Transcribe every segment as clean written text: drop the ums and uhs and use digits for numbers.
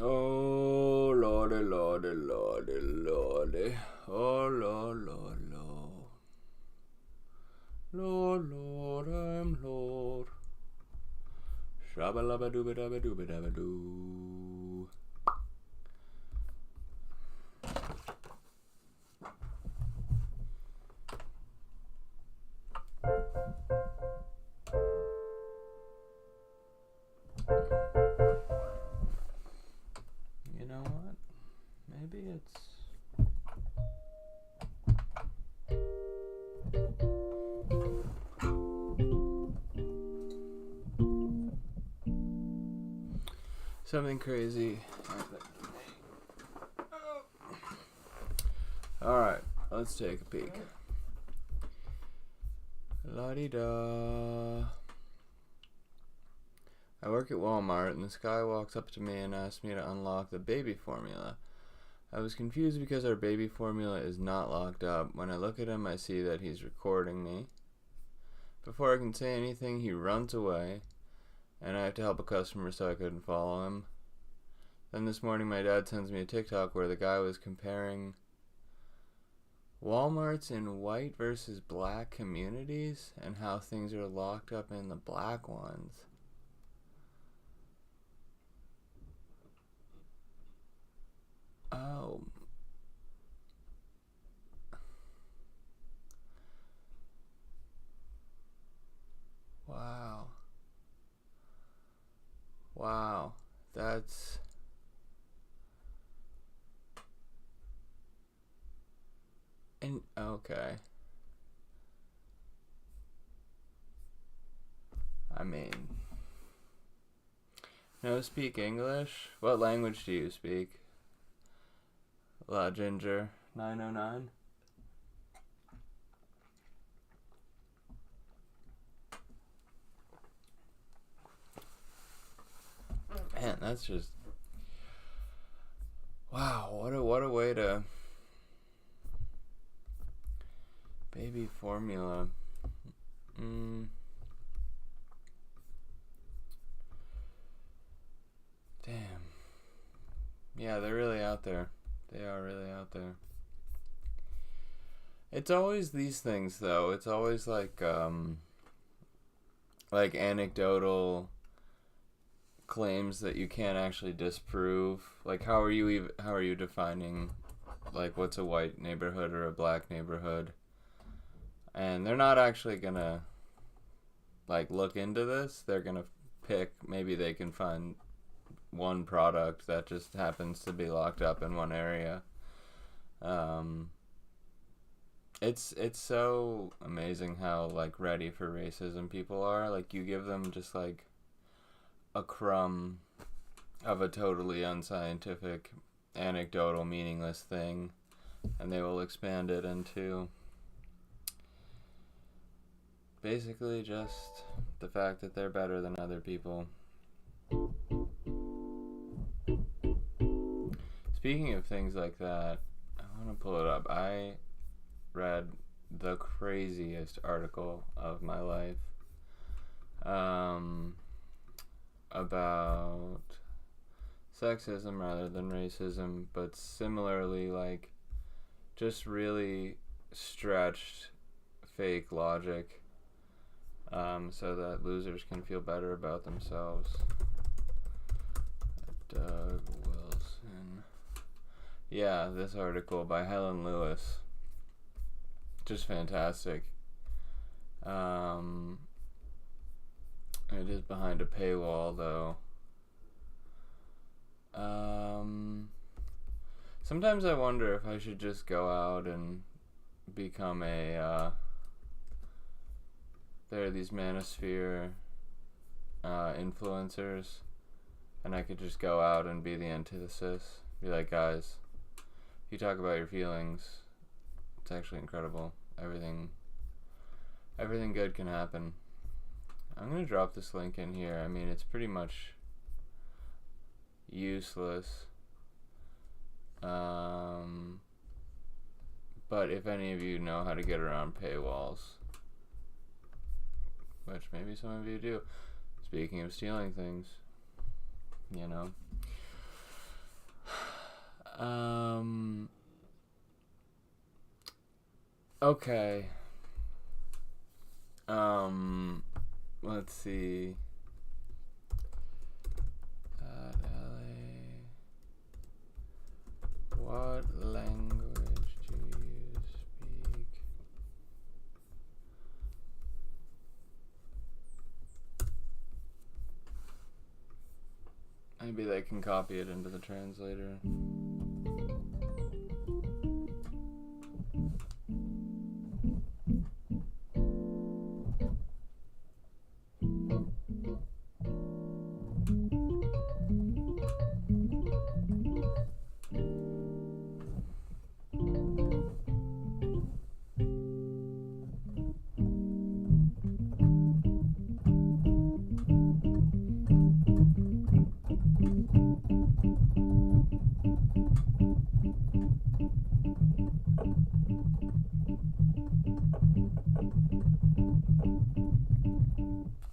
Oh lordy, lordy, lordy, lordy. Oh lord, lord, lord. Lord, lord, I'm Lord. Shabba labba dooba dabba dooba dabba doo. You know what? Maybe it's... something crazy. Alright, let's take a peek. La-di-da. I work at Walmart, and this guy walks up to me and asks me to unlock the baby formula. I was confused because our baby formula is not locked up. When I look at him, I see that he's recording me. Before I can say anything, he runs away, and I have to help a customer so I couldn't follow him. Then this morning, my dad sends me a TikTok where the guy was comparing Walmarts in white versus black communities and how things are locked up in the black ones. Oh. Wow. Wow. That's... okay. I mean... no, speak English? What language do you speak? La Ginger 909. Man, that's just... wow, what a way to... baby formula. Damn. Yeah, they're really out there. They are really out there. It's always these things, though. It's always like anecdotal claims that you can't actually disprove. Like, how are you defining, like, what's a white neighborhood or a black neighborhood? And they're not actually gonna, like, look into this. They're gonna pick, maybe they can find one product that just happens to be locked up in one area. It's so amazing how, like, ready for racism people are. Like, you give them just, like, a crumb of a totally unscientific, anecdotal, meaningless thing, and they will expand it into basically just the fact that they're better than other people. Speaking of things like that, I want to pull it up. I read the craziest article of my life about sexism rather than racism, but similarly, like, just really stretched fake logic so that losers can feel better about themselves. Doug Wilson. Yeah, this article by Helen Lewis. Just fantastic. It is behind a paywall, though. Sometimes I wonder if I should just go out and become a, there are these manosphere influencers, and I could just go out and be the antithesis. Be like, guys, if you talk about your feelings It's actually incredible. Everything good can happen. I'm gonna drop this link in here. I mean, it's pretty much useless. But if any of you know how to get around paywalls, which maybe some of you do, speaking of stealing things, you know. Okay. Let's see. LA. What language do you speak? Maybe they can copy it into the translator.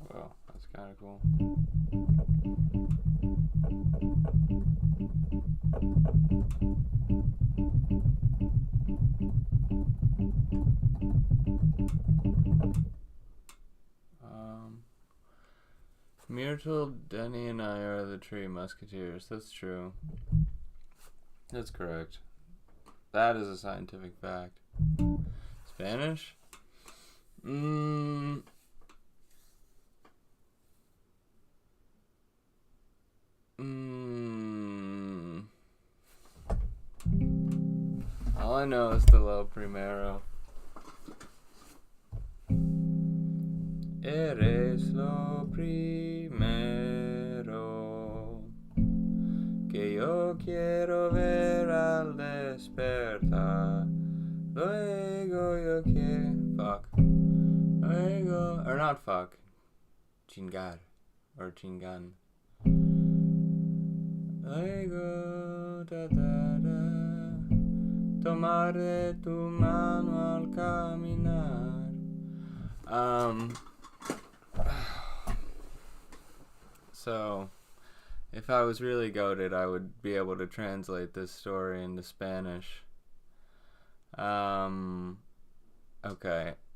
Well, that's kind of cool. Myrtle, Denny, and I are the Three Musketeers. That's true. That's correct. That is a scientific fact. Spanish? All I know is the lo primero. Eres lo primero que yo quiero ver al despertar. Luego yo quiero... Fuck. Luego... Or not fuck. Chingar. Or chingan. Luego... Da da da. Tomar de tu mano al caminar. So, if I was really goated, I would be able to translate this story into Spanish. Okay,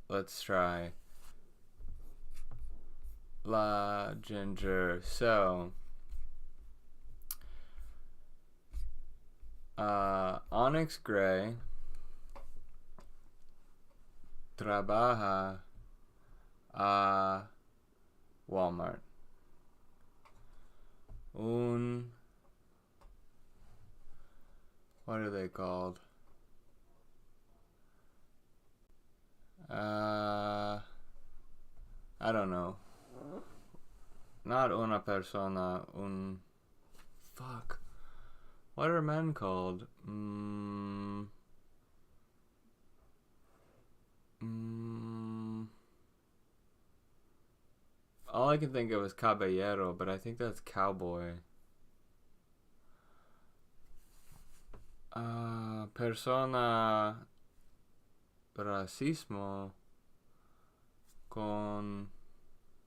let's try. La Ginger. So, Onyx Gray trabaja a Walmart. What are they called? I don't know. Not una persona, fuck. What are men called? All I can think of is caballero, but I think that's cowboy. Persona racismo con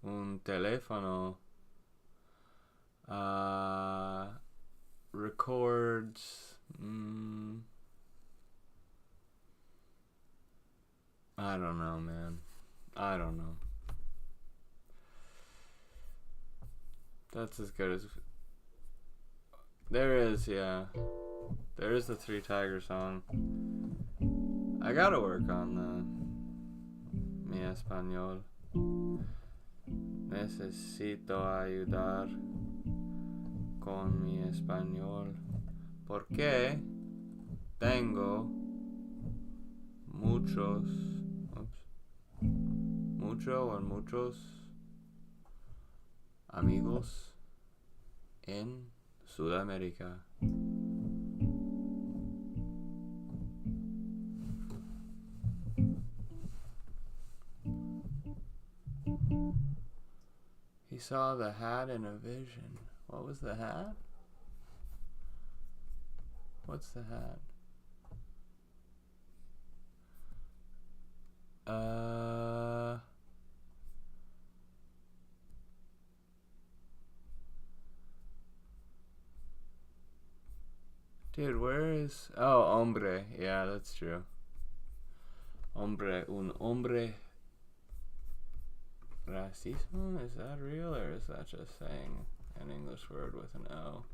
un teléfono. Records. I don't know, man. I don't know. That's as good as... There is, yeah. There is the Three Tiger song. I gotta work on mi español. Necesito ayudar con mi español. Porque tengo muchos amigos en Sudamérica. saw the hat in a vision. What was the hat? What's the hat? Dude, where is... Oh, hombre. Yeah, that's true. Hombre, un hombre. Racismo? Is that real, or is that just saying an English word with an O?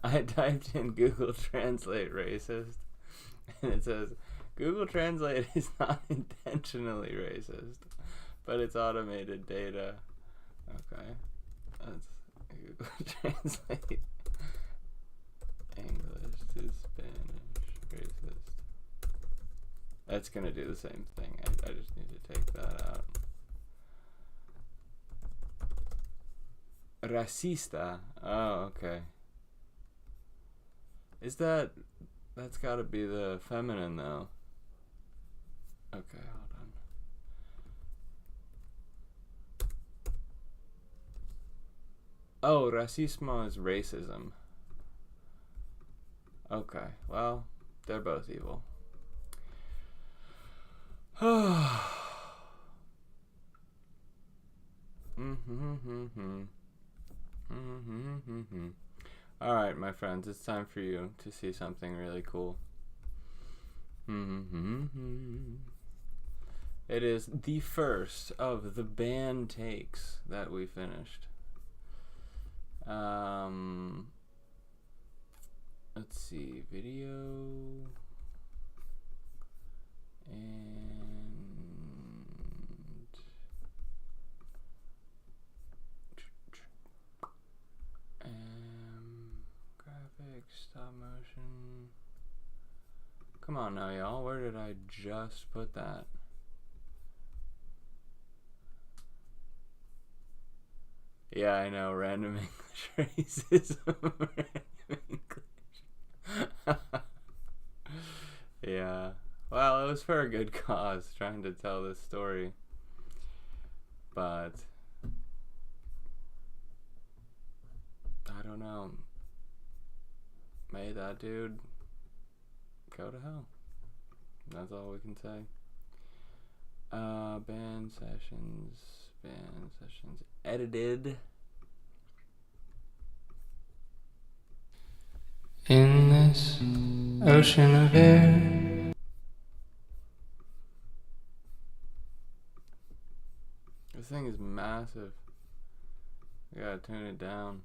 I typed in Google Translate racist, and it says, Google Translate is not intentionally racist, but it's automated data. Okay, that's Google Translate English to Spanish racist. That's gonna do the same thing. I just need to take that out. Racista. Oh, okay. Is that... That's gotta be the feminine, though. Okay, hold on. Oh, racismo is racism. Okay, well, they're both evil. Alright, my friends, it's time for you to see something really cool. It is the first of the band takes that we finished. Let's see, video and graphics, stop motion. Come on now, y'all. Where did I just put that? Yeah, I know. Random English racism. Random English. Yeah. Well, it was for a good cause, trying to tell this story. But I don't know. May that dude go to hell. That's all we can say. Band sessions edited. In this ocean of air. This thing is massive. I gotta tune it down.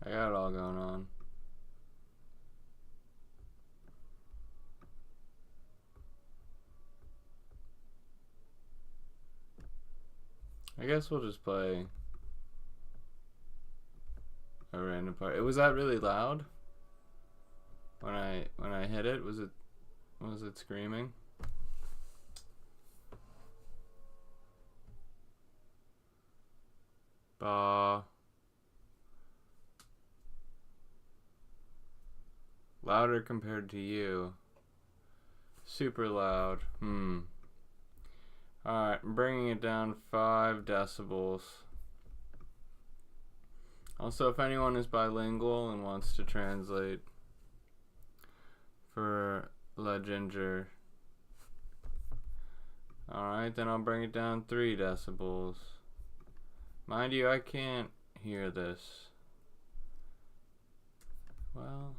I got it all going on. I guess we'll just play a random part. Was that really loud? When I hit it, was it screaming? Bah. Louder compared to you. Super loud. Alright, I'm bringing it down 5 decibels. Also, if anyone is bilingual and wants to translate for La Ginger, alright, then I'll bring it down 3 decibels. Mind you, I can't hear this. Well...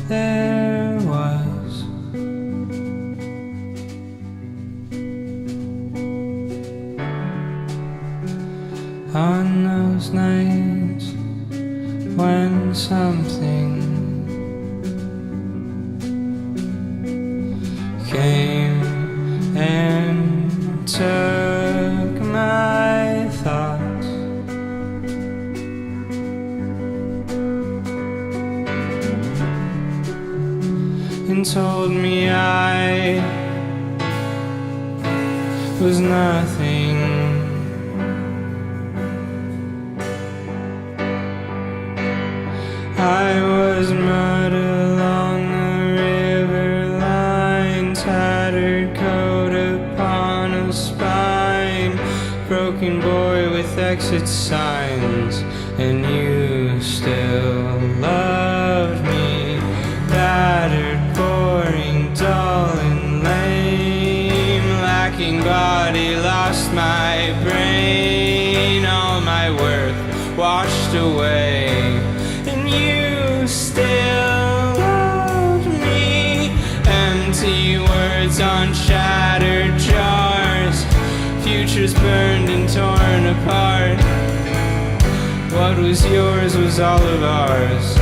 There was on those nights when something told me I was nothing. I was mud along the river line, tattered coat upon a spine, broken boy with exit signs, and you still loved me. Battered, boring, dull and lame, lacking body, lost my brain, all my worth washed away, and you still loved me. Empty words on shattered jars, futures burned and torn apart. What was yours was all of ours,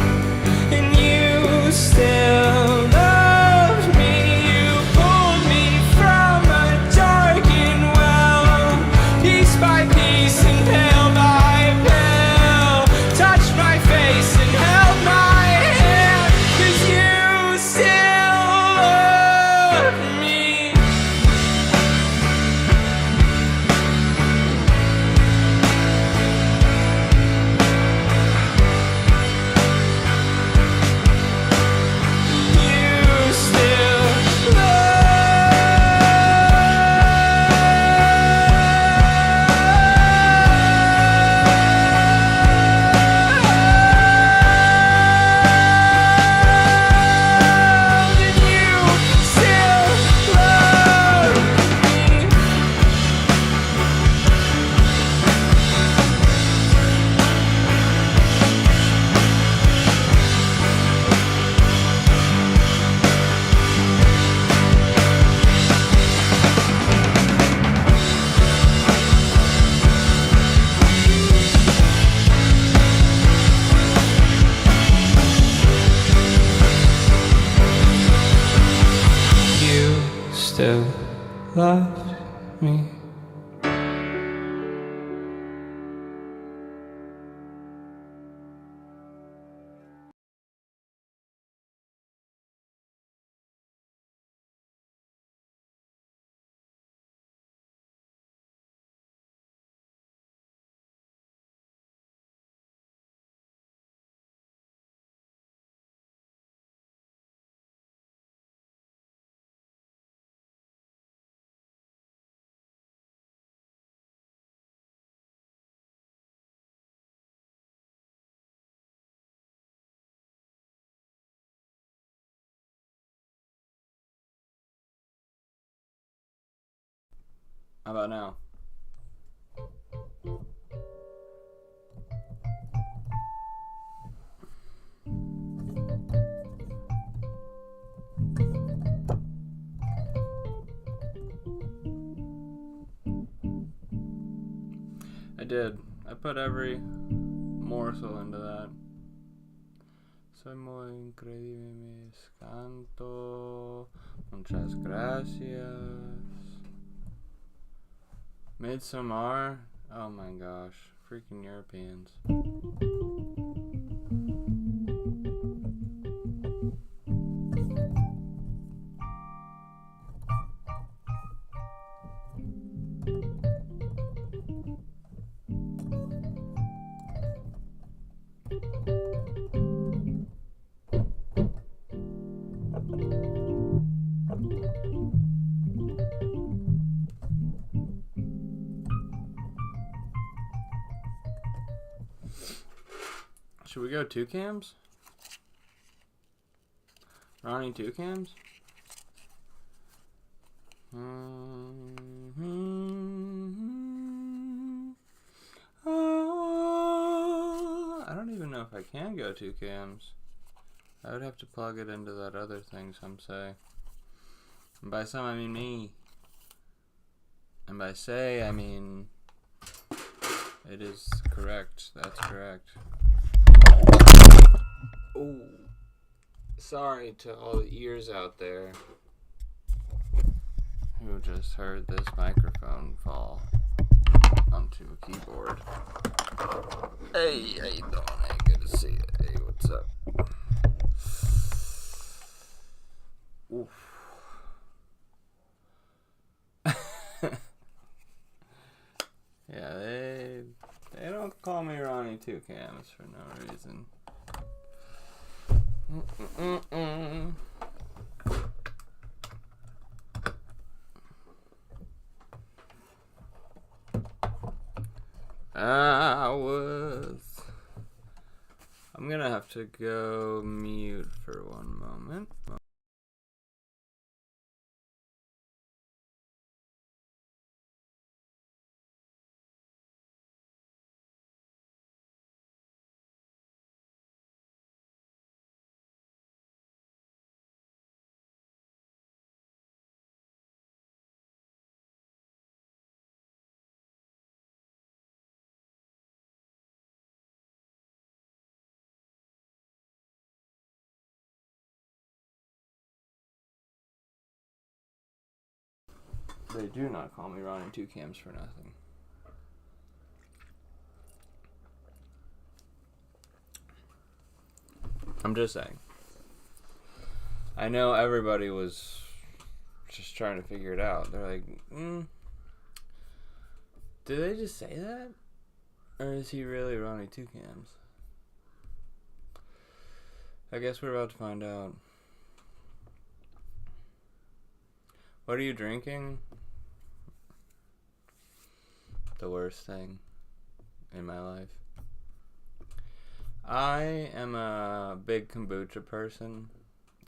and you still loved me. You pulled me from a darkened well, piece by piece and pale by pale, touched my face and held my hand, 'cause you still loved me. Still loved me. How about now? I did. I put every morsel into that. Soy muy increíble, me canto. Muchas gracias. Midsommar? Oh my gosh. Freaking Europeans. Should we go 2 cams? Ronnie 2 cams? I don't even know if I can go 2 cams. I would have to plug it into that other thing some say. And by some I mean me. And by say I mean it is correct. That's correct. Oh, sorry to all the ears out there who just heard this microphone fall onto a keyboard. Hey, how you doing? Hey, good to see you. Hey, what's up? Oof. Yeah, they don't call me Ronnie Two Cams for no reason. I'm gonna have to go mute for one moment. They do not call me Ronnie Two Cams for nothing. I'm just saying. I know everybody was just trying to figure it out. They're like, did they just say that? Or is he really Ronnie Two Cams? I guess we're about to find out. What are you drinking? The worst thing in my life. I am a big kombucha person.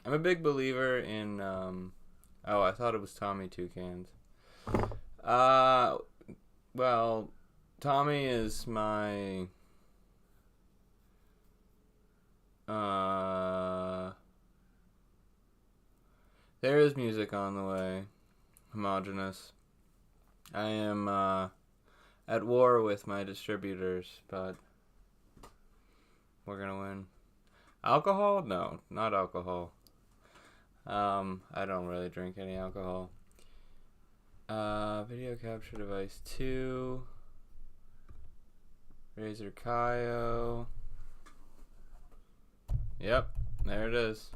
I'm a big believer in, I thought it was Tommy Two Cans. Well, Tommy is my, there is music on the way. Homogeneous. I am, at war with my distributors, but we're gonna win. Alcohol? No, not alcohol. I don't really drink any alcohol. Video capture device 2. Razer Kaio. Yep, there it is.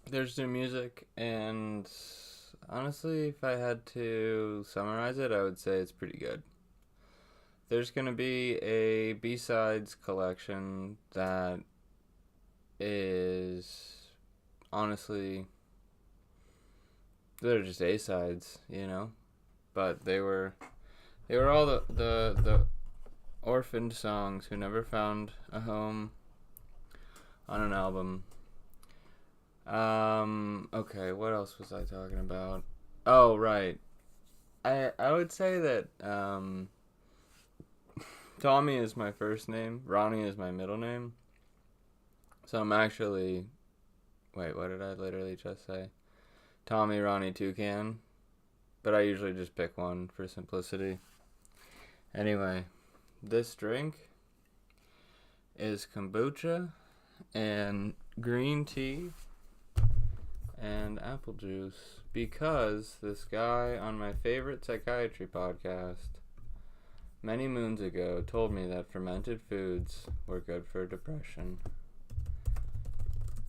There's new music, and honestly, if I had to summarize it, I would say it's pretty good. There's gonna be a B-sides collection that is honestly, they're just A-sides, you know, but they were all the orphaned songs who never found a home on an album. Okay, what else was I talking about? Oh, right. I would say that, Tommy is my first name, Ronnie is my middle name. So I'm actually, wait, what did I literally just say? Tommy Ronnie Toucan. But I usually just pick one for simplicity. Anyway, this drink is kombucha and green tea and apple juice, because this guy on my favorite psychiatry podcast many moons ago told me that fermented foods were good for depression.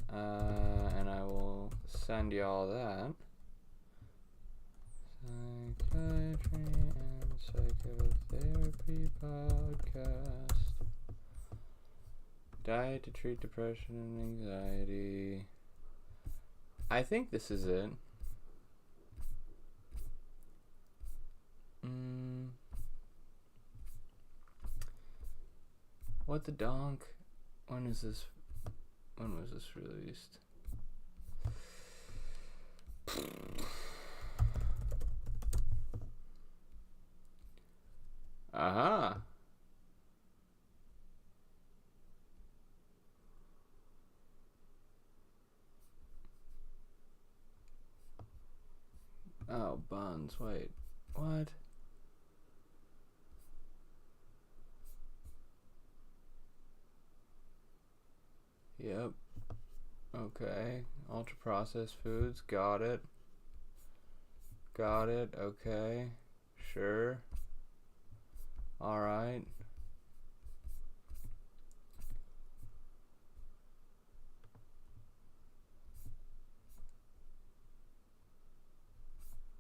And I will send y'all that. Psychiatry and Psychotherapy podcast. Diet to treat depression and anxiety. I think this is it. What the donk? When was this released? Aha. Oh, buns. Wait. What? Yep. Okay. Ultra processed foods. Got it. Okay. Sure. Alright.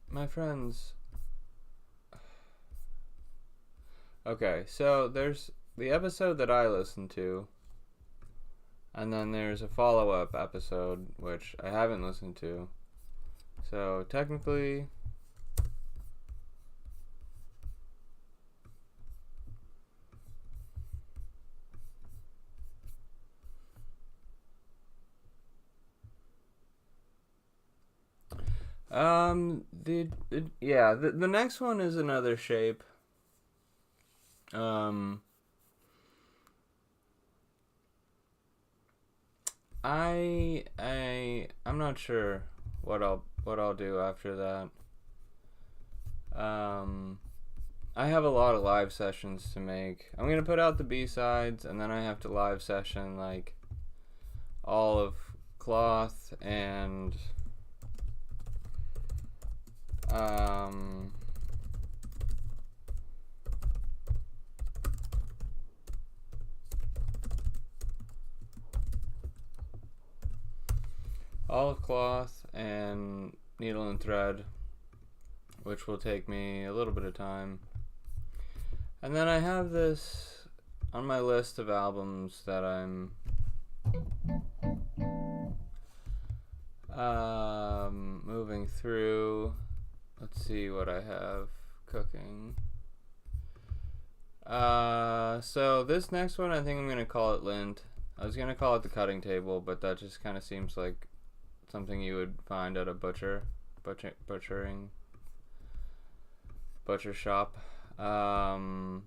My friends. Okay, so there's the episode that I listened to, and then there's a follow-up episode which I haven't listened to. So technically, the next one is another shape. I'm not sure what I'll do after that. I have a lot of live sessions to make. I'm gonna put out the B-sides, and then I have to live session like all of Cloth and Olive Cloth and Needle and Thread, which will take me a little bit of time. And then I have this on my list of albums that I'm moving through. Let's see what I have cooking. So this next one, I think I'm going to call it Lint. I was going to call it the Cutting Table, but that just kind of seems like something you would find at a butcher shop. And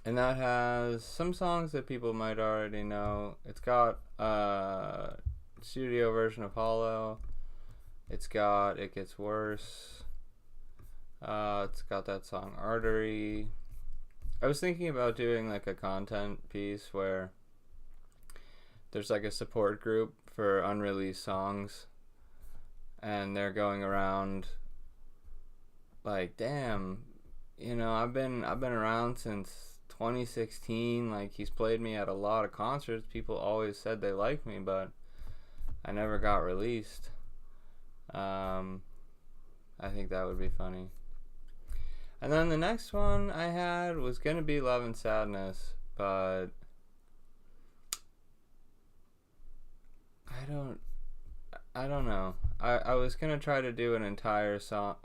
that has some songs that people might already know. It's got a studio version of Hollow. It's got It Gets Worse. It's got that song Artery. I was thinking about doing like a content piece where there's like a support group for unreleased songs, and they're going around like, damn, you know, I've been around since 2016. Like, he's played me at a lot of concerts. People always said they liked me, but I never got released. I think that would be funny. And then the next one I had was gonna be Love and Sadness, but I don't know. I was gonna try to do an entire song,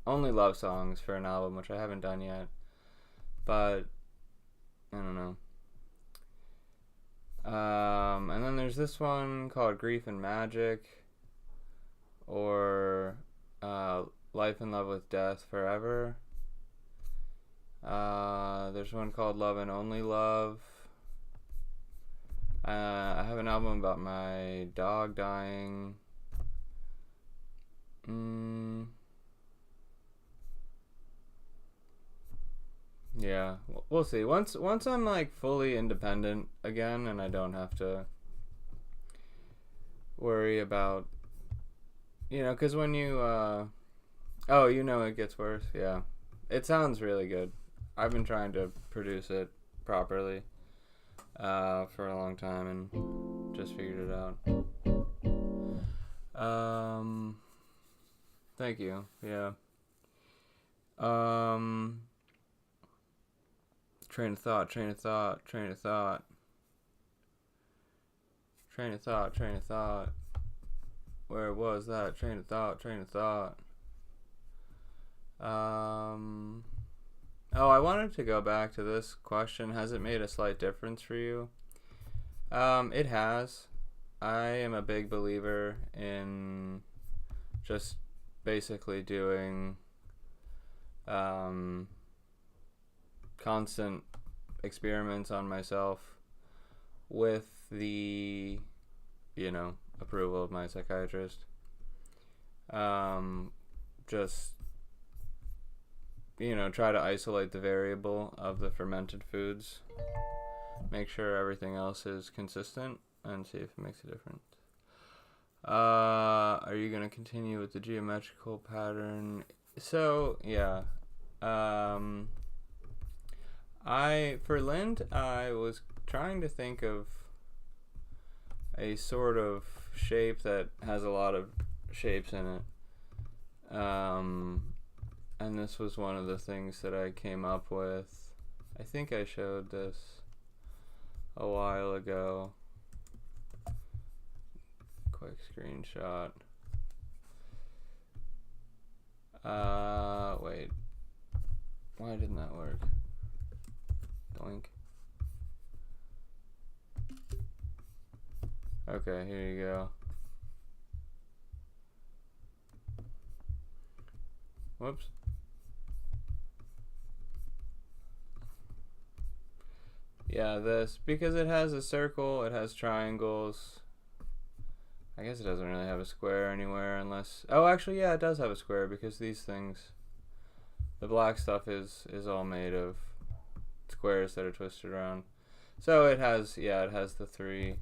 only love songs for an album, which I haven't done yet. But I don't know. And then there's this one called Grief and Magic, or Life in Love with Death Forever. There's one called Love and Only Love. I have an album about my dog dying. Yeah, we'll see. Once I'm like fully independent again, and I don't have to worry about, you know, because when you oh, you know, It Gets Worse. Yeah, it sounds really good. I've been trying to produce it properly for a long time, and just figured it out. Thank you. Yeah. Train of thought. Where was that? Train of thought. Oh, I wanted to go back to this question. Has it made a slight difference for you? It has. I am a big believer in just basically doing constant experiments on myself with the, you know, approval of my psychiatrist. Just, you know, try to isolate the variable of the fermented foods, make sure everything else is consistent, and see if it makes a difference. Are you going to continue with the geometrical pattern? So, yeah, For Lind, I was trying to think of a sort of shape that has a lot of shapes in it. And this was one of the things that I came up with. I think I showed this a while ago. Quick screenshot. Wait. Why didn't that work? Doink. Okay, here you go. Whoops. Yeah, this, because it has a circle, it has triangles. I guess it doesn't really have a square anywhere unless... Oh, actually, yeah, it does have a square because these things... The black stuff is all made of squares that are twisted around. So it has, yeah, it has the three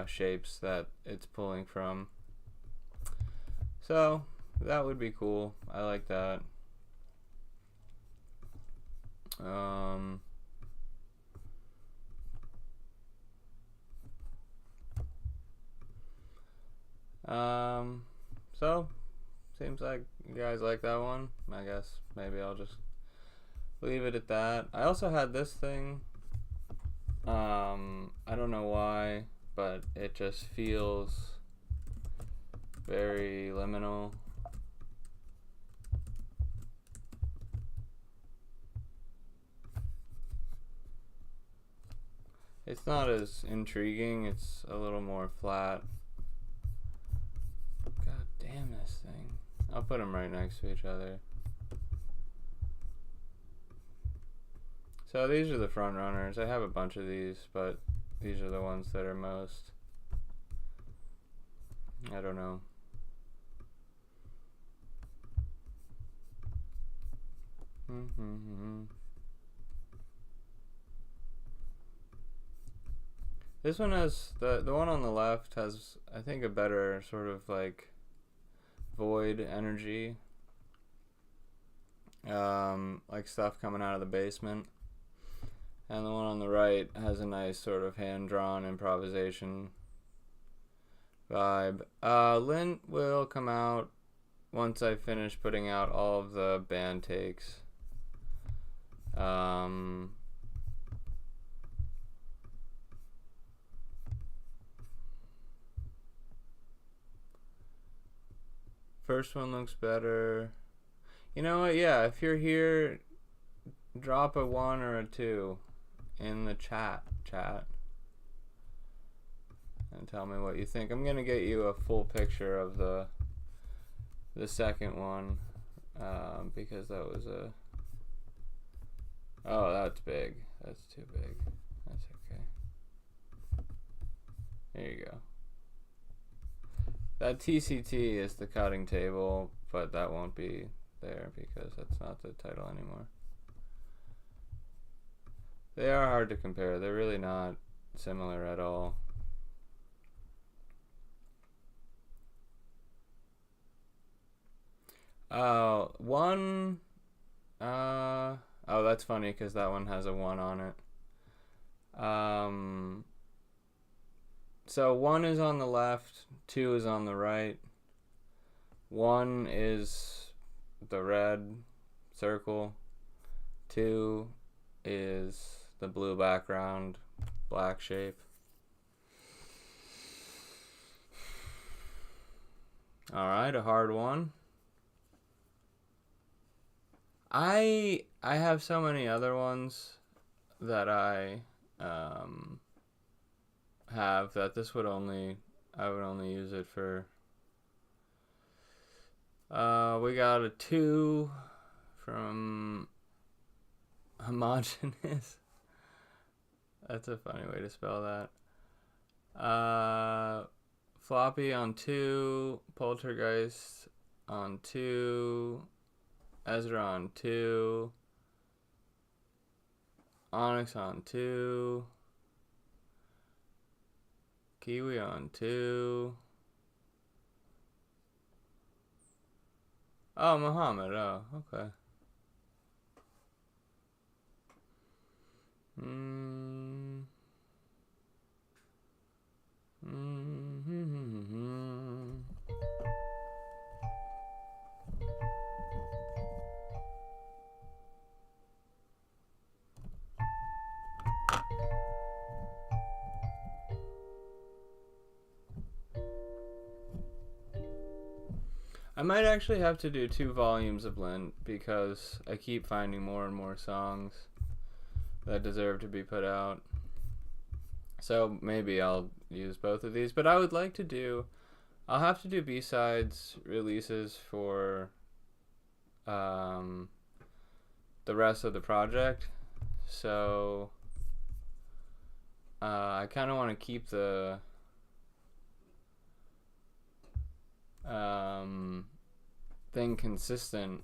shapes that it's pulling from. So that would be cool. I like that. So seems like you guys like that one. I guess maybe I'll just leave it at that. I also had this thing. I don't know why, but it just feels very liminal. It's not as intriguing, it's a little more flat. God damn this thing. I'll put them right next to each other. So these are the front runners. I have a bunch of these, but these are the ones that are most, I don't know. This one has, the one on the left has, I think, a better sort of like void energy. Like stuff coming out of the basement. And the one on the right has a nice sort of hand-drawn improvisation vibe. Lint will come out once I finish putting out all of the band takes. First one looks better. You know what? Yeah, if you're here, drop a 1 or a 2 in the chat, and tell me what you think. I'm gonna get you a full picture of the second one, because that was a... Oh, that's big. That's too big. That's okay. There you go. That TCT is the cutting table, but that won't be there because that's not the title anymore. They are hard to compare. They're really not similar at all. Oh, that's funny because that one has a 1 on it. So 1 is on the left, 2 is on the right. 1 is the red circle. 2 is the blue background, black shape. Alright, a hard one. I have so many other ones that I have that this would only, I would only use it for, we got a 2 from homogeneous. That's a funny way to spell that. Floppy on 2, Poltergeist on 2, Ezra on 2, Onyx on 2, Kiwi on 2, Oh, Muhammad. Oh, okay. Mm. Mm-hmm. I might actually have to do 2 volumes of Lint because I keep finding more and more songs that deserve to be put out. So maybe I'll use both of these, but I would like to do. I'll have to do B-sides releases for the rest of the project. So I kind of want to keep the thing consistent.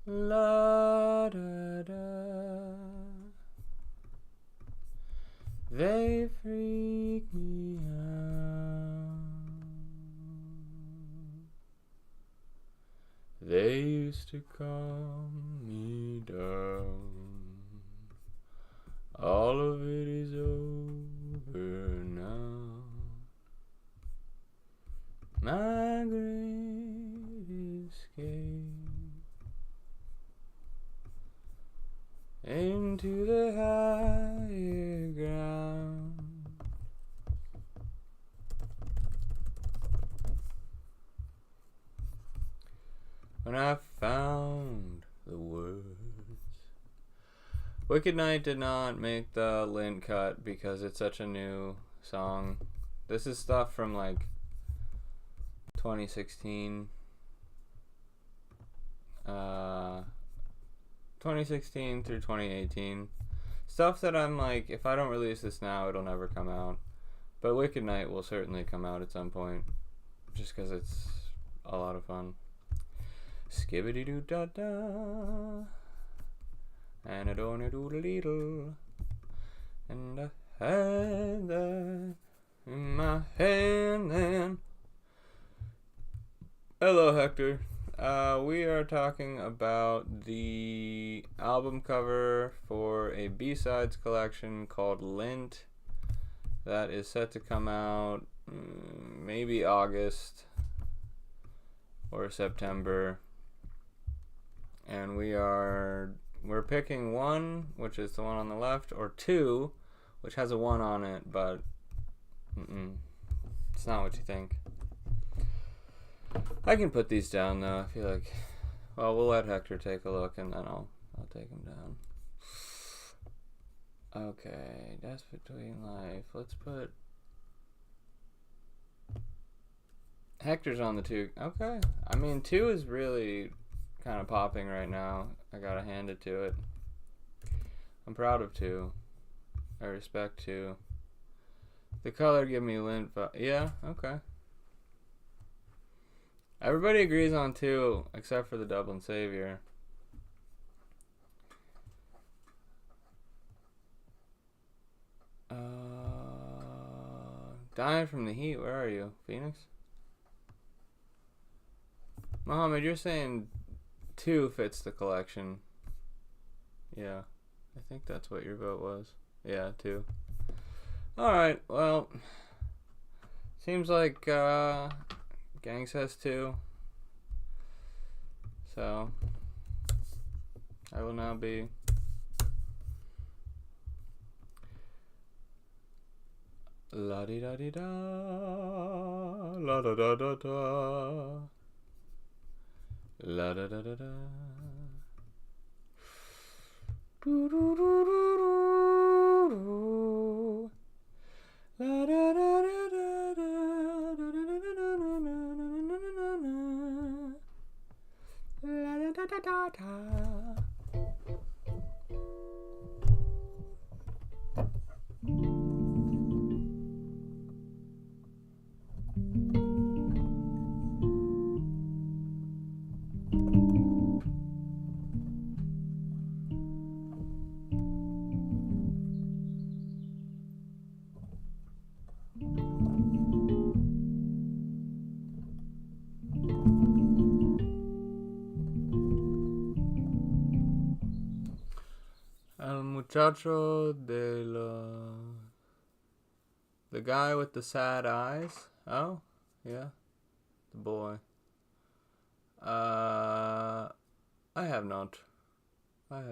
La da da. They freak me out. They used to calm me down. All of it is over now. My great escape into the higher ground. When I found the words. Wicked Night did not make the Lint cut because it's such a new song. This is stuff from like 2016. 2016 through 2018. Stuff that I'm like, if I don't release this now, it'll never come out. But Wicked Night will certainly come out at some point. Just because it's a lot of fun. Skibbity-doo-da-da. And a doodle-doodle. And I had that in my hand then. Hello, Hector. We are talking about the album cover for a B-sides collection called Lint that is set to come out maybe August or September. And we're picking 1, which is the one on the left, or 2, which has a 1 on it, but it's not what you think. I can put these down though. I feel like, well, we'll let Hector take a look and then I'll take him down. Okay, Death Between Life. Let's put Hector's on the 2. Okay, I mean 2 is really kind of popping right now. I gotta hand it to it. I'm proud of 2. I respect 2. The color give me Lint, yeah, okay. Everybody agrees on 2 except for the Dublin Savior. Dying from the Heat, where are you? Phoenix? Mohammed, you're saying 2 fits the collection. Yeah, I think that's what your vote was. Yeah, 2. Alright, well, seems like Gang says 2. So I will now be la di da di da la da da da da la da da da da do do do do do la da da da da da da da da da da da da. El muchacho de la... The guy with the sad eyes? Oh, yeah. The boy. I have not. But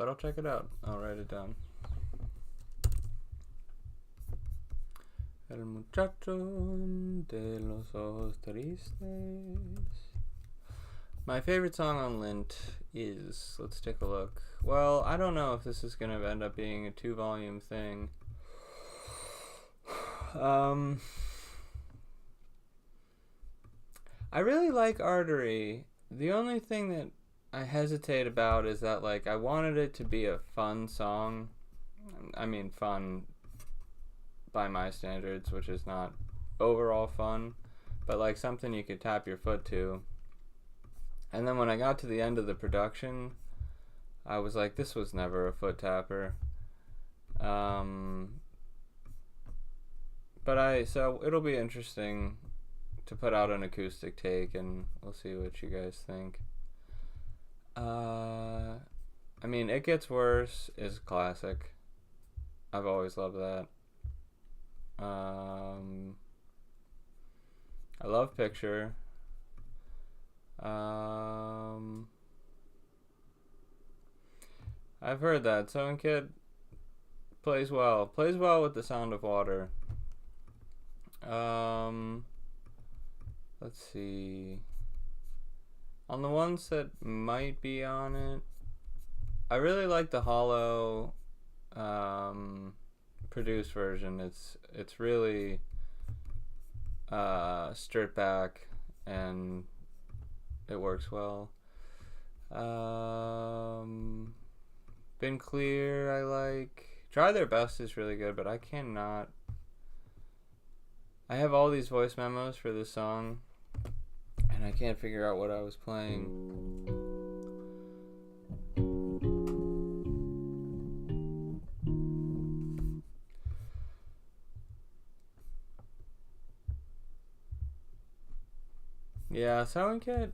I'll check it out. I'll write it down. El muchacho de los ojos tristes. My favorite song on Lint is... Let's take a look. Well, I don't know if this is going to end up being a 2-volume thing. I really like Artery. The only thing that I hesitate about is that, like, I wanted it to be a fun song. I mean, fun by my standards, which is not overall fun, but like something you could tap your foot to. And then when I got to the end of the production, I was like, this was never a foot tapper. So it'll be interesting to put out an acoustic take, and we'll see what you guys think. I mean, It Gets Worse is classic. I've always loved that. I love Picture. I've heard that. Sewing Kid plays well with The Sound of Water. Let's see. On the ones that might be on it, I really like the Hollow produced version. It's really stripped back and it works well. Been Clear I like. Try Their Best is really good, but I cannot. I have all these voice memos for this song and I can't figure out what I was playing. Yeah, Sewing Kid.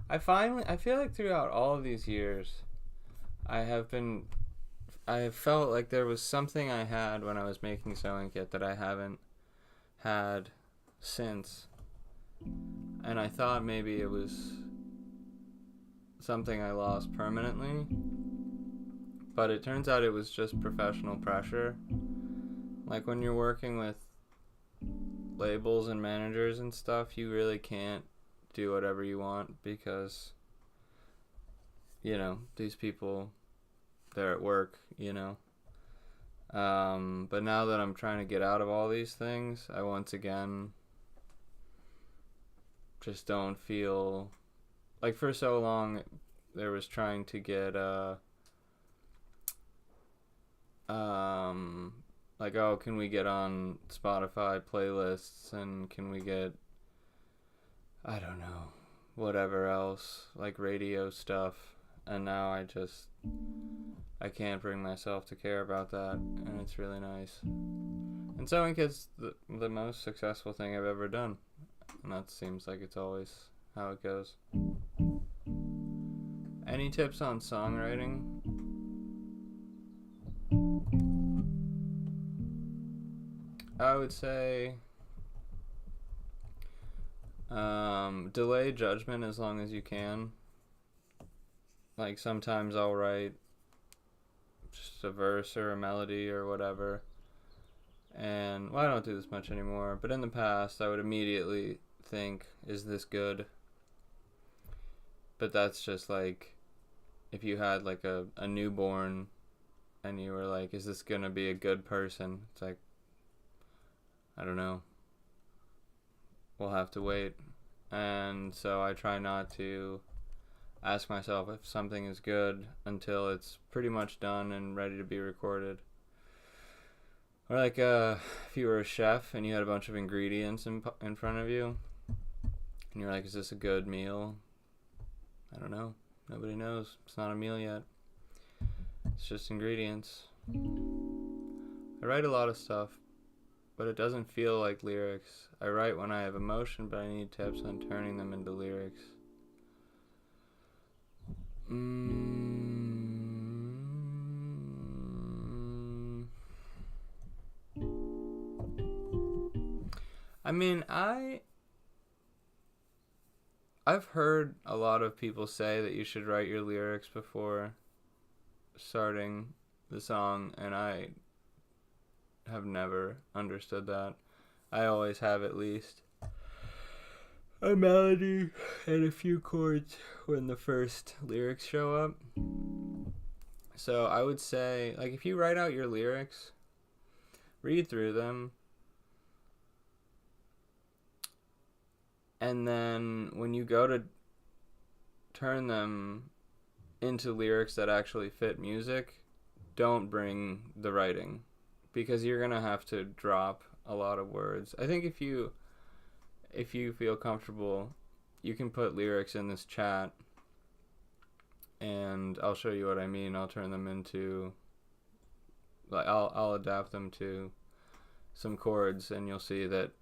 I feel like throughout all of these years, I have felt like there was something I had when I was making Sewing Kit that I haven't had since. And I thought maybe it was something I lost permanently. But it turns out it was just professional pressure. Like when you're working with labels and managers and stuff, you really can't do whatever you want because, you know, these people, they're at work, you know. But now that I'm trying to get out of all these things, I once again just don't feel like, for so long there was trying to get like, oh, can we get on Spotify playlists, and can we get, I don't know, whatever else, like radio stuff. And now I can't bring myself to care about that, and it's really nice. And Sewing Kit's the most successful thing I've ever done, and that seems like it's always how it goes. Any tips on songwriting? I would say delay judgment as long as you can. Like, sometimes I'll write just a verse or a melody or whatever, and, well, I don't do this much anymore, but in the past I would immediately think, is this good? But that's just like if you had like a newborn and you were like, is this gonna be a good person? It's like, I don't know. We'll have to wait. And so I try not to ask myself if something is good until it's pretty much done and ready to be recorded. Or like if you were a chef and you had a bunch of ingredients in front of you and you're like, is this a good meal? I don't know. Nobody knows. It's not a meal yet. It's just ingredients. I write a lot of stuff, but it doesn't feel like lyrics. I write when I have emotion, but I need tips on turning them into lyrics. I mean, I've heard a lot of people say that you should write your lyrics before starting the song, and I have never understood that. I always have at least a melody and a few chords when the first lyrics show up. So I would say, like, if you write out your lyrics, read through them, and then when you go to turn them into lyrics that actually fit music, don't bring the writing, because you're gonna have to drop a lot of words. I think if you feel comfortable, you can put lyrics in this chat, and I'll show you what I mean. I'll turn them into, like, I'll adapt them to some chords, and you'll see that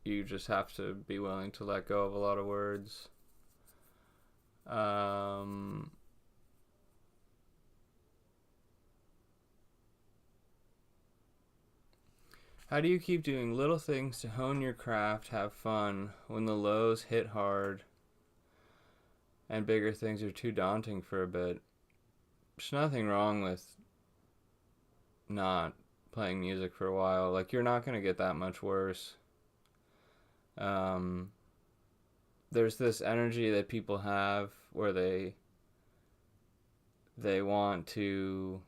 you just have to be willing to let go of a lot of words. How do you keep doing little things to hone your craft, have fun, when the lows hit hard and bigger things are too daunting for a bit? There's nothing wrong with not playing music for a while. Like, you're not going to get that much worse. There's this energy that people have where they want to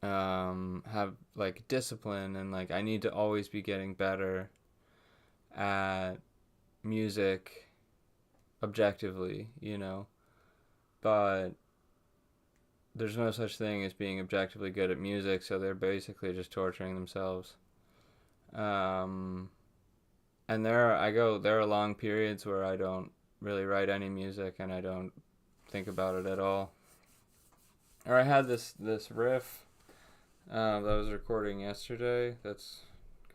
have, like, discipline, and, like, I need to always be getting better at music objectively, you know, but there's no such thing as being objectively good at music, so they're basically just torturing themselves. And there are long periods where I don't really write any music, and I don't think about it at all. Or I had this riff that I was recording yesterday that's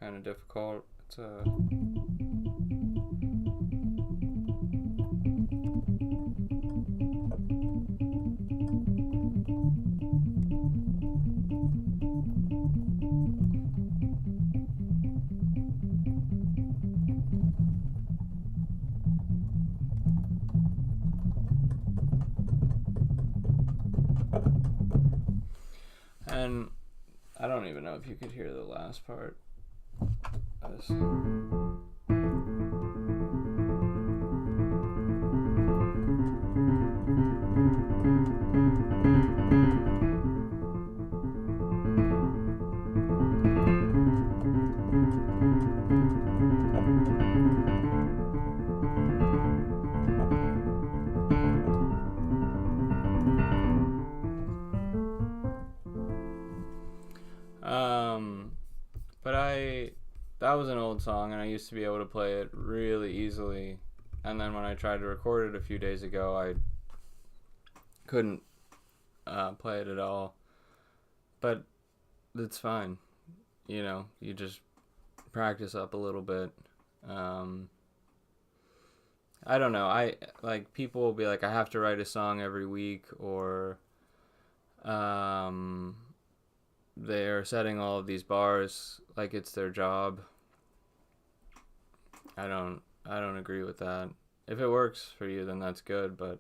kind of difficult. It's and I don't even know if you could hear the last part. But that was an old song, and I used to be able to play it really easily. And then when I tried to record it a few days ago, I couldn't play it at all. But it's fine. You know, you just practice up a little bit. I don't know. People will be like, I have to write a song every week, or they're setting all of these bars like it's their job. I don't agree with that. If it works for you, then that's good, but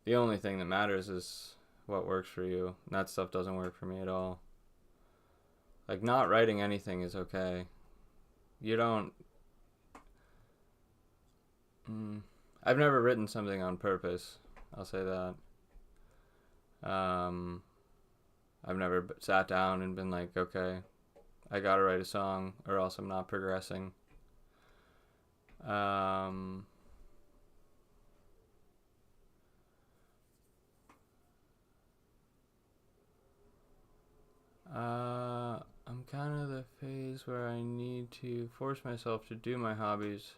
the only thing that matters is what works for you. And that stuff doesn't work for me at all. Like, not writing anything is okay. You don't... I've never written something on purpose. I'll say that. I've never sat down and been like, okay, I gotta write a song or else I'm not progressing. I'm kind of the phase where I need to force myself to do my hobbies,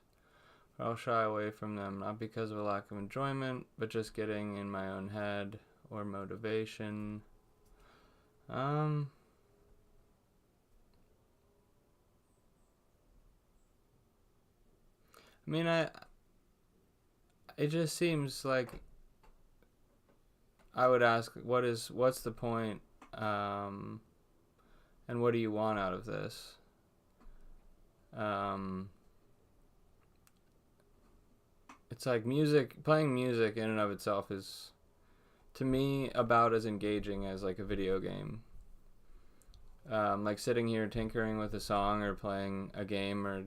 or I'll shy away from them, not because of a lack of enjoyment, but just getting in my own head or motivation. I mean, it just seems like I would ask, what's the point, and what do you want out of this? It's like playing music in and of itself is, to me, about as engaging as like a video game. Like sitting here tinkering with a song or playing a game are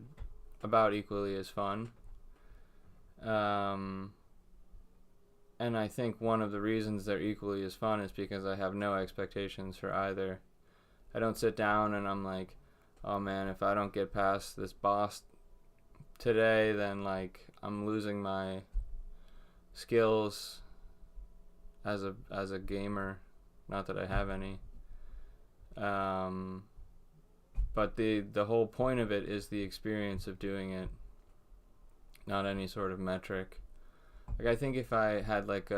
about equally as fun. And I think one of the reasons they're equally as fun is because I have no expectations for either. I don't sit down and I'm like, oh man, if I don't get past this boss today, then like I'm losing my skills as a gamer. Not that I have any. But the whole point of it is the experience of doing it, not any sort of metric. Like I think if I had like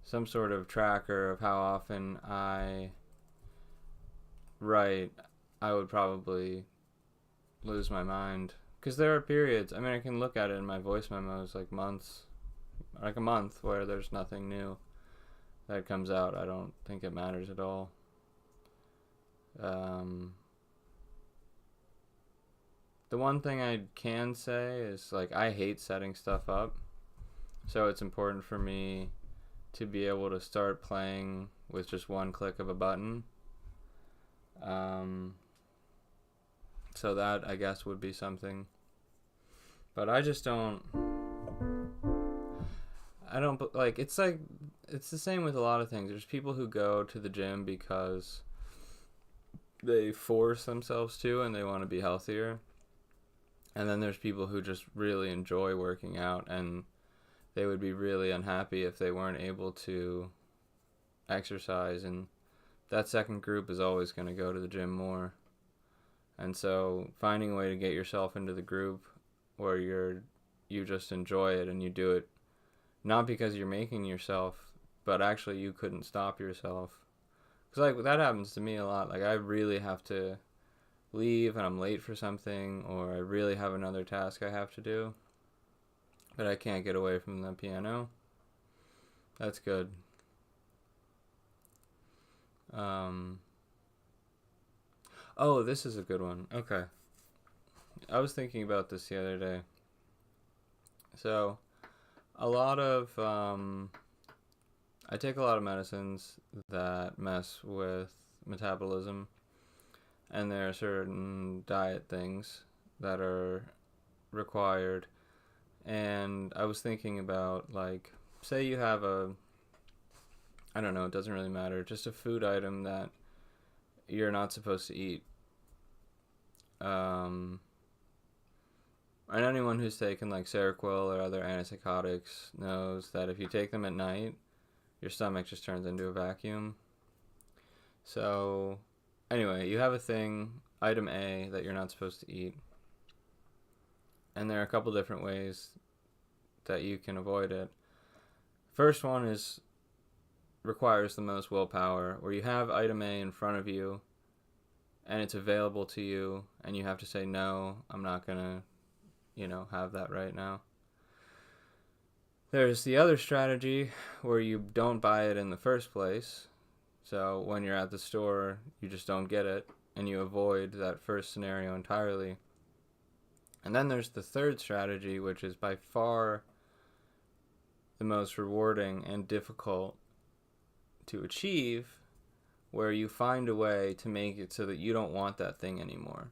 some sort of tracker of how often I write, I would probably lose my mind. Because there are periods, I mean, I can look at it in my voice memos, like a month where there's nothing new that comes out. I don't think it matters at all. The one thing I can say is, like, I hate setting stuff up, so it's important for me to be able to start playing with just one click of a button. So that, I guess, would be something. But I just don't, it's the same with a lot of things. There's people who go to the gym because they force themselves to and they want to be healthier. And then there's people who just really enjoy working out and they would be really unhappy if they weren't able to exercise. And that second group is always going to go to the gym more. And so finding a way to get yourself into the group where you just enjoy it and you do it not because you're making yourself, but actually you couldn't stop yourself. Because like that happens to me a lot. Like I really have to leave and I'm late for something, or I really have another task I have to do, but I can't get away from the piano. That's good. Oh, this is a good one. Okay. I was thinking about this the other day. So, a lot of, I take a lot of medicines that mess with metabolism, and there are certain diet things that are required. And I was thinking about, like, say you have I don't know, it doesn't really matter, just a food item that you're not supposed to eat. And anyone who's taken like Seroquel or other antipsychotics knows that if you take them at night, your stomach just turns into a vacuum. So anyway, you have a thing, item A, that you're not supposed to eat. And there are a couple different ways that you can avoid it. First one requires the most willpower, where you have item A in front of you and it's available to you and you have to say, no, I'm not gonna have that right now. There's the other strategy where you don't buy it in the first place. So when you're at the store, you just don't get it and you avoid that first scenario entirely. And then there's the third strategy, which is by far the most rewarding and difficult to achieve, where you find a way to make it so that you don't want that thing anymore.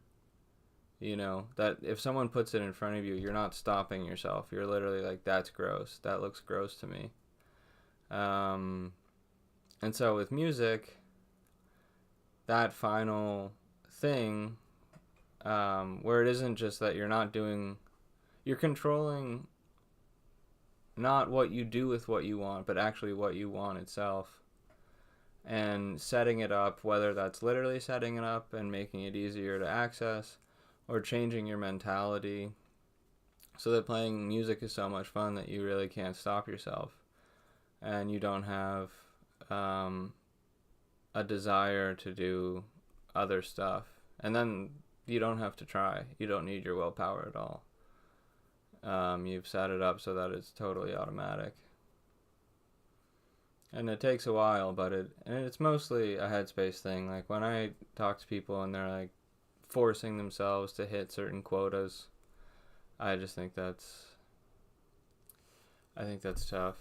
That if someone puts it in front of you, you're not stopping yourself. You're literally like, that's gross. That looks gross to me. And so with music, that final thing, where it isn't just that you're controlling not what you do with what you want, but actually what you want itself. And setting it up, whether that's literally setting it up and making it easier to access, or changing your mentality so that playing music is so much fun that you really can't stop yourself and you don't have a desire to do other stuff. And then you don't have to try. You don't need your willpower at all. You've set it up so that it's totally automatic. And it takes a while, but it's mostly a headspace thing. Like when I talk to people and they're like forcing themselves to hit certain quotas, I just think that's tough.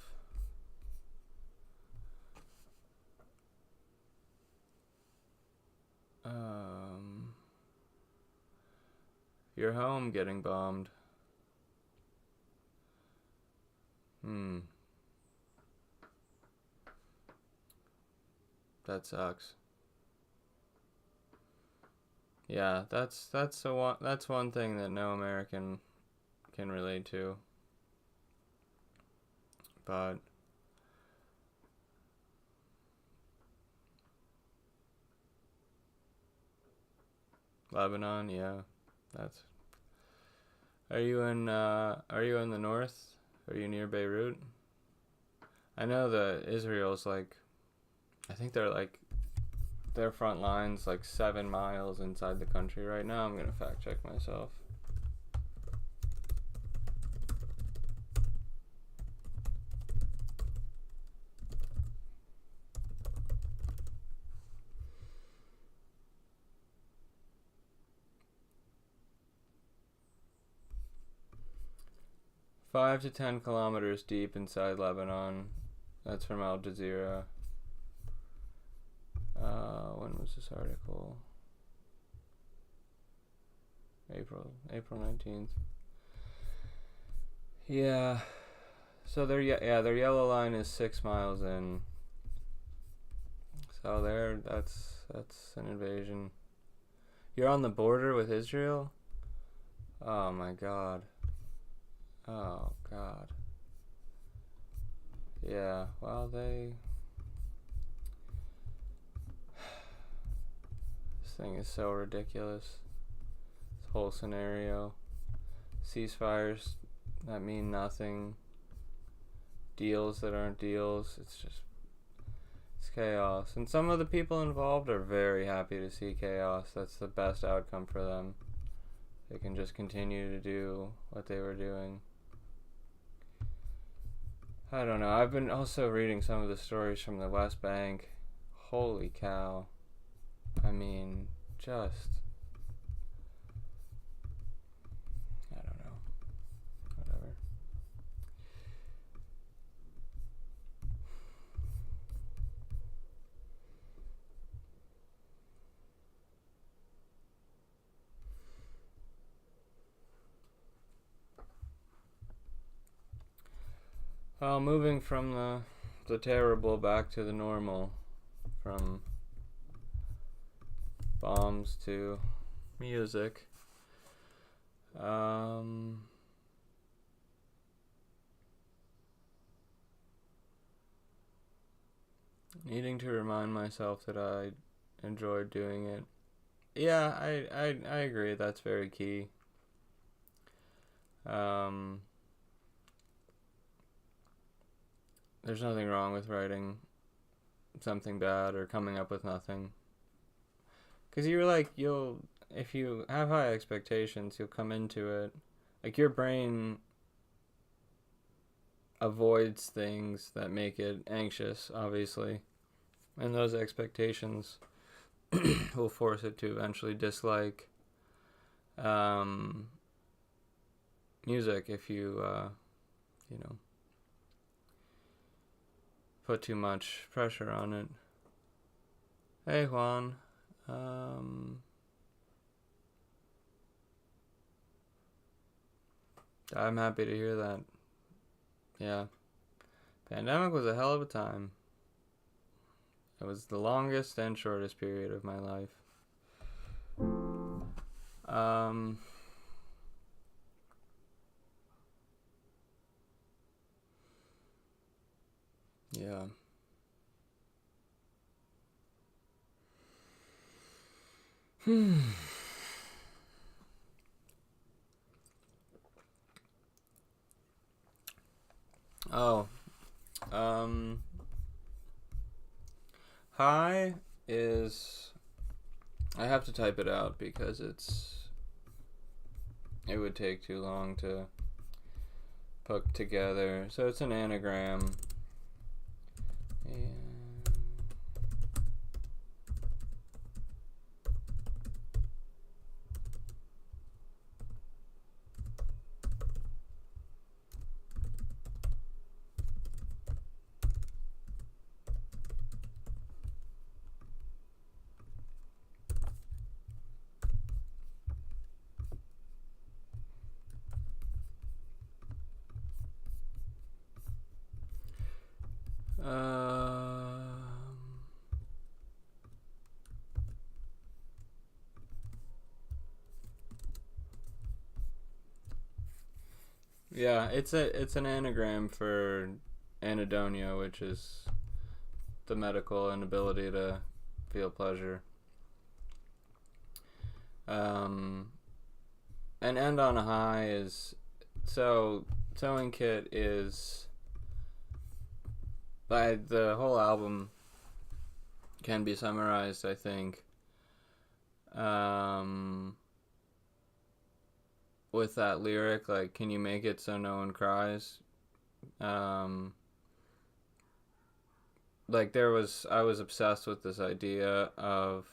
Your home getting bombed. That sucks. Yeah, that's one thing that no American can relate to. But Lebanon, yeah, that's. Are you in the north? Are you near Beirut? I know that Israel's like, I think their front line's like 7 miles inside the country right now. I'm gonna fact check myself. Five to 10 kilometers deep inside Lebanon. That's from Al Jazeera. When was this article? April 19th. Yeah. So their yellow line is 6 miles in. So that's an invasion. You're on the border with Israel? Oh my god. Oh god. Yeah, well this thing is so ridiculous. This whole scenario. Ceasefires that mean nothing. Deals that aren't deals. It's chaos. And some of the people involved are very happy to see chaos. That's the best outcome for them. They can just continue to do what they were doing. I don't know. I've been also reading some of the stories from the West Bank. Holy cow. I mean, just... I don't know. Whatever. Well, moving from the terrible back to the normal, from bombs to music. Needing to remind myself that I enjoyed doing it. Yeah, I agree. That's very key. There's nothing wrong with writing something bad or coming up with nothing. Because if you have high expectations, you'll come into it. Like, your brain avoids things that make it anxious, obviously. And those expectations will force it to eventually dislike music if you, put too much pressure on it. Hey, Juan. I'm happy to hear that. Yeah. Pandemic was a hell of a time. It was the longest and shortest period of my life. Yeah. Oh. Hi is... I have to type it out because it would take too long to put together. So it's an anagram. Yeah, it's an anagram for anhedonia, which is the medical inability to feel pleasure. And end on a high is, so Towing Kit is, by the whole album can be summarized, I think, with that lyric, like, can you make it so no one cries? Like, I was obsessed with this idea of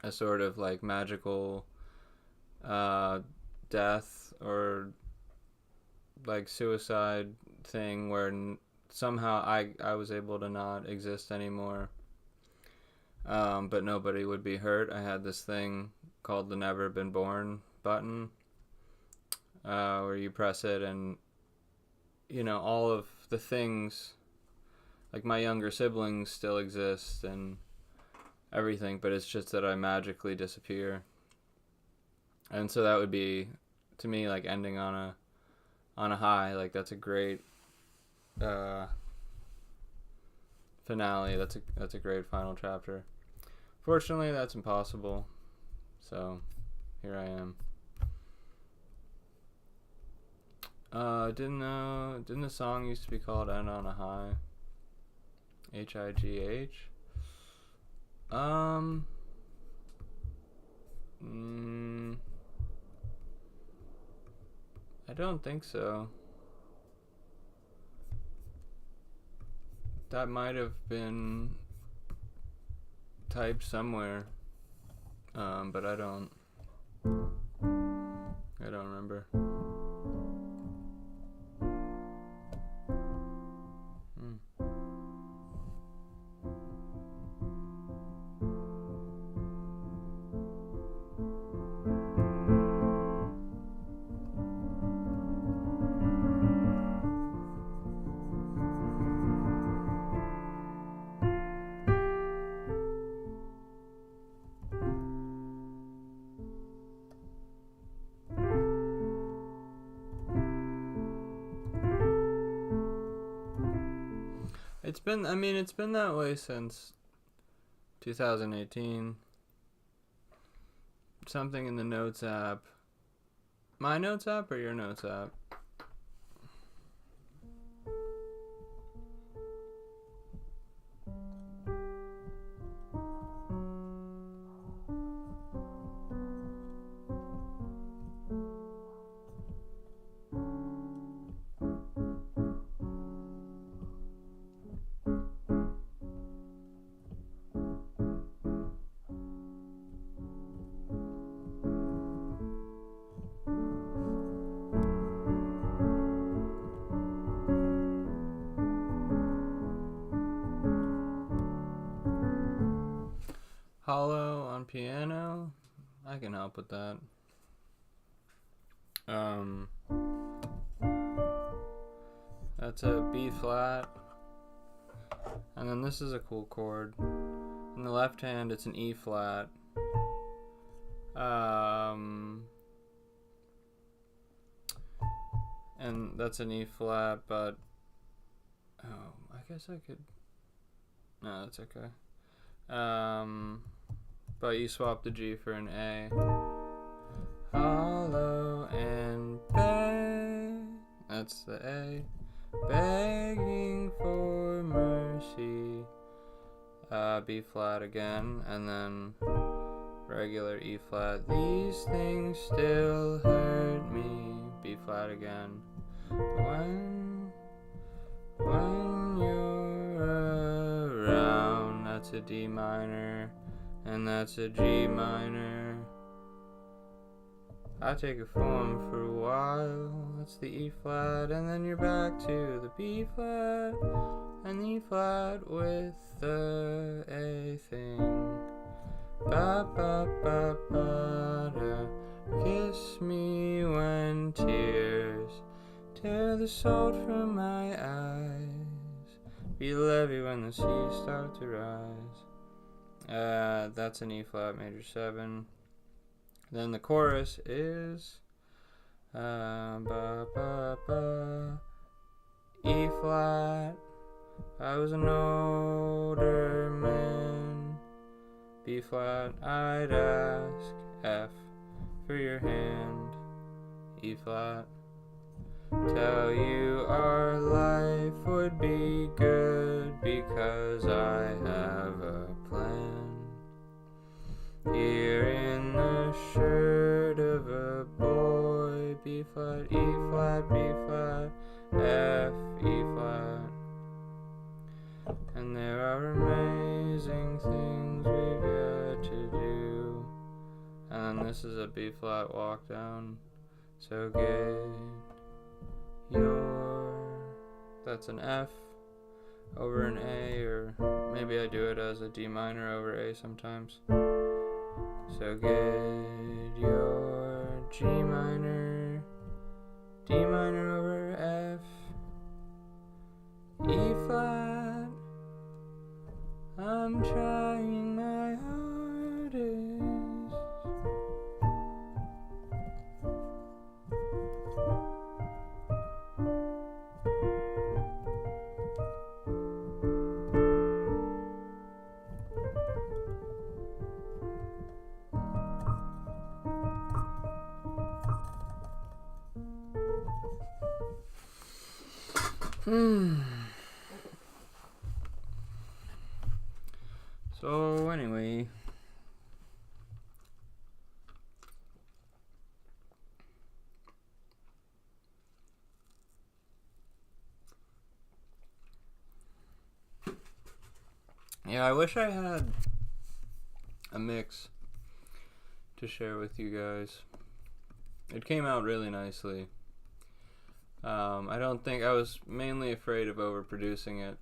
a sort of, like, magical death or, like, suicide thing where somehow I was able to not exist anymore, but nobody would be hurt. I had this thing called the Never Been Born button, where you press it and, you know, all of the things, like my younger siblings still exist and everything, but it's just that I magically disappear. And so that would be, to me, like ending on a high. Like, that's a great finale. That's a great final chapter. Fortunately, that's impossible. So here I am. Didn't the song used to be called End on a High? HIGH? I don't think so. That might have been typed somewhere, but I don't remember. It's been that way since 2018. Something in the Notes app. My Notes app or your Notes app? Hollow on piano? I can help with that. That's a B flat. And then this is a cool chord. In the left hand, it's an E flat. And that's an E flat, but I guess I could. No, that's okay. But you swap the G for an A. Hollow and beg. That's the A. Begging for mercy. B flat again, and then regular E flat. These things still hurt me. B flat again. When you're that's a D minor, and that's a G minor. I take a form for a while, that's the E flat, and then you're back to the B flat, and the E flat with the A thing. Ba ba ba ba da. Kiss me when tears tear the salt from my eyes. Be levy when the seas start to rise. That's an E flat major 7. Then the chorus is ba ba ba E flat. I was an older man. B flat. I'd ask F for your hand. E flat. Tell you our life would be good because I have a plan. Here in the shirt of a boy. B flat, E flat, B flat, F, E flat. And there are amazing things we've yet to do. And then this is a B flat walk down. So get your, that's an F over an A, or maybe I do it as a D minor over A sometimes. So get your G minor, D minor over F, E flat. I'm trying my hardest. So anyway, yeah, I wish I had a mix to share with you guys. It came out really nicely. I don't think, I was mainly afraid of overproducing it,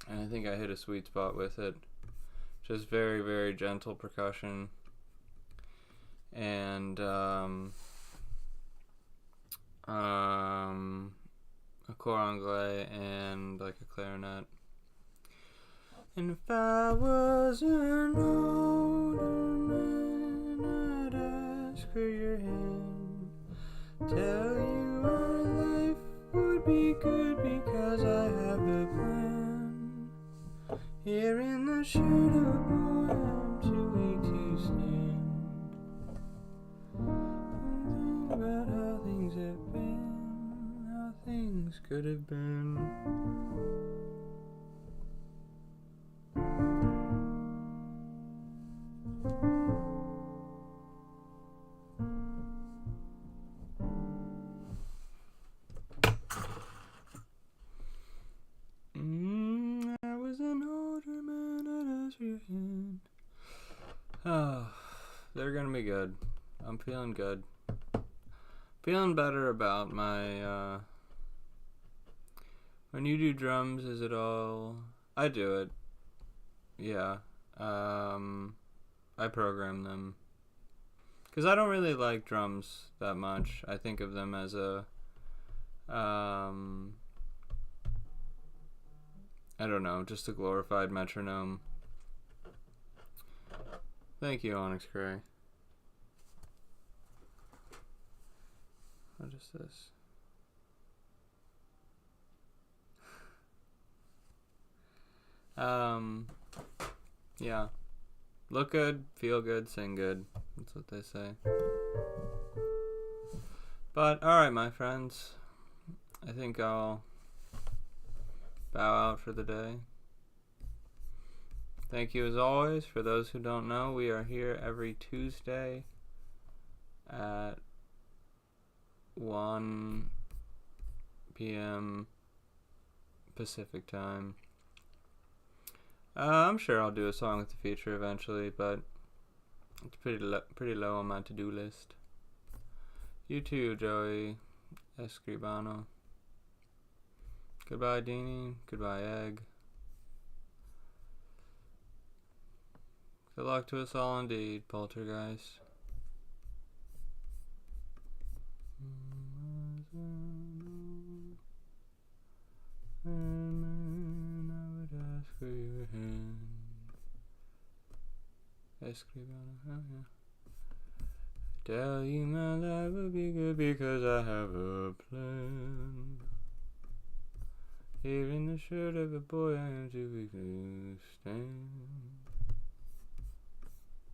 and I think I hit a sweet spot with it. Just very, very gentle percussion, and a cor anglais and like a clarinet. And if I was an older man, I'd ask for your hand, tell you our life would be good because I have a plan. Here in the shirt of a boy, I'm too weak to stand. Think about how things have been, how things could have been. I was an older man, I'd ask for your hand. Oh, they're gonna be good. I'm feeling good. Feeling better about my, when you do drums, is it all, I do it. Yeah. I program them. Because I don't really like drums that much. I think of them as a, I don't know, just a glorified metronome. Thank you, Onyx Gray. What is this? Yeah. Look good, feel good, sing good. That's what they say. But, alright, my friends. I think I'll bow out for the day. Thank you as always. For those who don't know, we are here every Tuesday at 1 p.m. Pacific time. I'm sure I'll do a song with the feature eventually, but it's pretty low on my to-do list. You too, Joey Escribano. Goodbye, Deanie. Goodbye, Egg. Good luck to us all indeed, Poltergeist. Escribano, oh yeah. Tell you my life will be good because I have a plan. Here in the shirt of a boy I am too weak to stand.